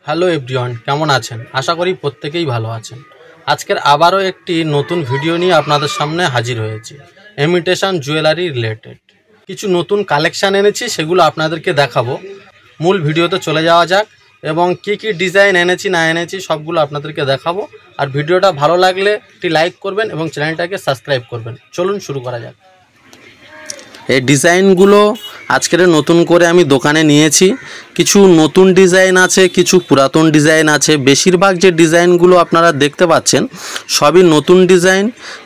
Hello everyone, কেমন আছেন? আশা করি প্রত্যেকেই ভালো আছেন। আজকের আবারও একটি নতুন ভিডিও নিয়ে আপনাদের সামনে হাজির হয়েছি। ইমিটেশন জুয়েলারি রিলেটেড কিছু নতুন কালেকশান এনেছি, সেগুলো আপনাদেরকে দেখাবো। মূল ভিডিওতে চলে যাওয়া যাক এবং কি কি ডিজাইন এনেছি না এনেছি সবগুলো আপনাদেরকে দেখাবো। আর ভিডিওটা ভালো লাগলে একটি লাইক করবেন এবং চ্যানেলটাকে সাবস্ক্রাইব করবেন। চলুন শুরু করা যাক। এই ডিজাইনগুলো আজকের নতুন করে আমি দোকানে নিয়েছি। কিছু নতুন ডিজাইন আছে, কিছু পুরাতন ডিজাইন আছে। বেশিরভাগ যে ডিজাইনগুলো আপনারা দেখতে পাচ্ছেন সবই নতুন ডিজাইন,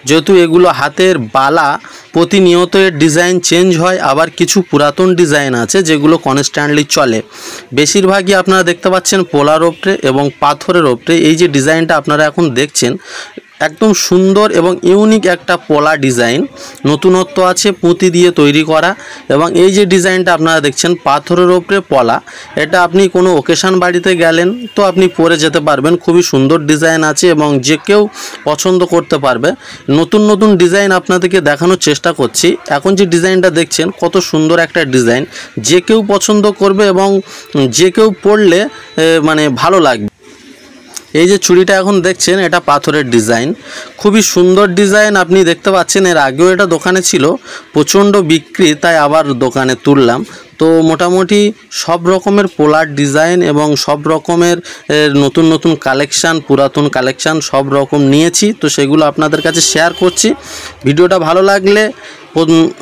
যেহেতু এগুলো হাতের বালা প্রতিনিয়ত এর ডিজাইন চেঞ্জ হয়। আবার কিছু পুরাতন ডিজাইন আছে যেগুলো কনস্ট্যান্টলি চলে। বেশিরভাগই আপনারা দেখতে পাচ্ছেন পোলার ওপরে এবং পাথরের ওপরে। এই যে ডিজাইনটা আপনারা এখন দেখছেন একদম সুন্দর এবং ইউনিক একটা পোলা ডিজাইন, নতুনত্ব আছে, পুঁতি দিয়ে তৈরি করা। এবং এই যে ডিজাইনটা আপনারা দেখছেন পাথরের ওপরে পলা, এটা আপনি কোনো ওকেশন বাড়িতে গেলেন তো আপনি পরে যেতে পারবেন। খুবই সুন্দর ডিজাইন আছে এবং যে কেউ পছন্দ করতে পারবে। নতুন নতুন ডিজাইন আপনাদেরকে দেখানোর চেষ্টা করছি। এখন যে ডিজাইনটা দেখছেন কত সুন্দর একটা ডিজাইন, যে কেউ পছন্দ করবে এবং যে কেউ পরলে মানে ভালো লাগবে। এই যে চুড়িটা এখন দেখছেন এটা পাথরের ডিজাইন, খুবই সুন্দর ডিজাইন। আপনি দেখতে পাচ্ছেন এর আগেও এটা দোকানে ছিল, প্রচণ্ড বিক্রি, তাই আবার দোকানে তুললাম। তো মোটামুটি সব রকমের পোলার ডিজাইন এবং সব রকমের নতুন নতুন কালেকশান, পুরাতন কালেকশান সব রকম নিয়েছি। তো সেগুলো আপনাদের কাছে শেয়ার করছি। ভিডিওটা ভালো লাগলে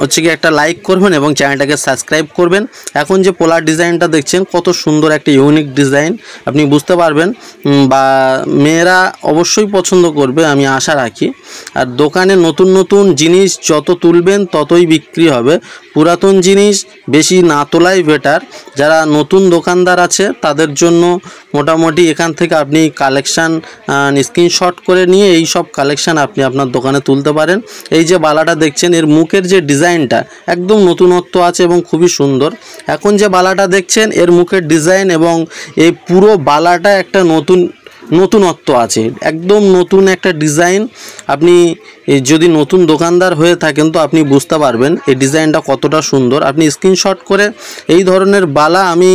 হচ্ছে কি একটা লাইক করবেন এবং চ্যানেলটাকে সাবস্ক্রাইব করবেন। এখন যে পোলার ডিজাইনটা দেখছেন কত সুন্দর একটা ইউনিক ডিজাইন, আপনি বুঝতে পারবেন বা মেয়েরা অবশ্যই পছন্দ করবে আমি আশা রাখি। আর দোকানে নতুন নতুন জিনিস যত তুলবেন ততই বিক্রি হবে। পুরাতন জিনিস বেশি না তোলাই বেটার। যারা নতুন দোকানদার আছে তাদের জন্য মোটামুটি এখান থেকে আপনি কালেকশান স্ক্রিনশট করে নিয়ে এই সব কালেকশান আপনি আপনার দোকানে তুলতে পারেন। এই যে বালাটা দেখছেন এর মুখের যে ডিজাইনটা একদম নতুনত্ব আছে এবং খুবই সুন্দর। এখন যে বালাটা দেখছেন এর মুখের ডিজাইন এবং এই পুরো বালাটা একটা নতুনত্ব আছে, একদম নতুন একটা ডিজাইন। আপনি যদি নতুন দোকানদার হয়ে থাকেন তো আপনি বুঝতে পারবেন এই ডিজাইনটা কতটা সুন্দর। আপনি স্ক্রিনশট করে এই ধরনের বালা, আমি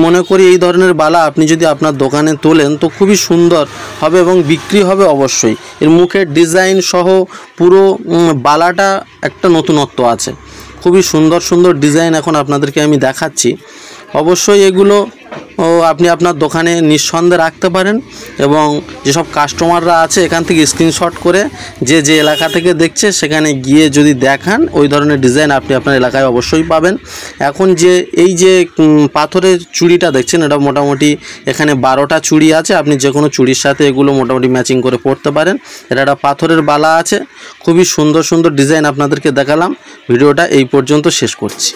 মনে করি এই ধরনের বালা আপনি যদি আপনার দোকানে তোলেন তো খুবই সুন্দর হবে এবং বিক্রি হবে অবশ্যই। এর মুখের ডিজাইন সহ পুরো বালাটা একটা নতুনত্ব আছে, খুবই সুন্দর সুন্দর ডিজাইন এখন আপনাদেরকে আমি দেখাচ্ছি। অবশ্যই এগুলো আপনি আপনার দোকানে নিঃসন্দেহে রাখতে পারেন এবং যেসব কাস্টমাররা আছে এখান থেকে স্ক্রিনশট করে যে যে এলাকা থেকে দেখছে সেখানে গিয়ে যদি দেখান ওই ধরনের ডিজাইন আপনি আপনার এলাকায় অবশ্যই পাবেন। এখন যে এই যে পাথরের চুড়িটা দেখছেন এটা মোটামুটি এখানে 12টা চুড়ি আছে, আপনি যে কোনো চুড়ির সাথে এগুলো মোটামুটি ম্যাচিং করে পরতে পারেন। এটা একটা পাথরের বালা আছে, খুবই সুন্দর সুন্দর ডিজাইন আপনাদেরকে দেখালাম। ভিডিওটা এই পর্যন্ত শেষ করছি।